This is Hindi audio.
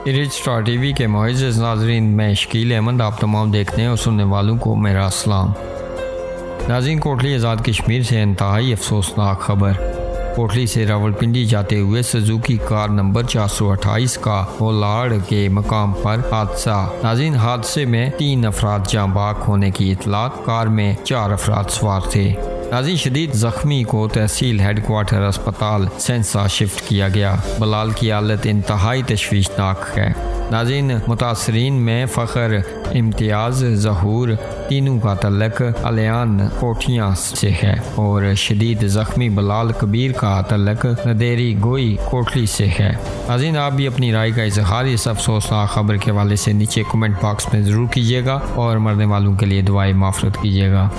रिच स्टार टीवी के मुअज़्ज़ज़ नाज़रीन, मैं शकील अहमद आप तमाम देखने और सुनने वालों को मेरा सलाम। नाज़रीन, कोटली आज़ाद कश्मीर से इंतहाई अफसोसनाक खबर। कोटली से रावलपिंडी जाते हुए सुजुकी कार नंबर 428 का होलाड़ के मकाम पर हादसा। नाज़रीन, हादसे में 3 अफराद जाँ बाग होने की इतलात। कार में 4 अफराद सवार थे। नाज़रीन, शदीद जख्मी को तहसील हेडक्वार्टर अस्पताल सेंसा शिफ्ट किया गया। बलाल की हालत इंतहाई तशवीशनाक है। नाज़रीन, मुतासरीन में फ़ख्र, इम्तियाज़, ज़हूर तीनों का तल्लक अलियान कोठियाँ से है और शदीद ज़ख्मी बलाल कबीर का तल्लक नदेरी गोई कोटली से है। नाज़रीन, आप भी अपनी राय का इजहार इस अफसोसनाक खबर के हवाले से नीचे कमेंट बॉक्स में ज़रूर कीजिएगा और मरने वालों के लिए दुआएं माफ़रत कीजिएगा।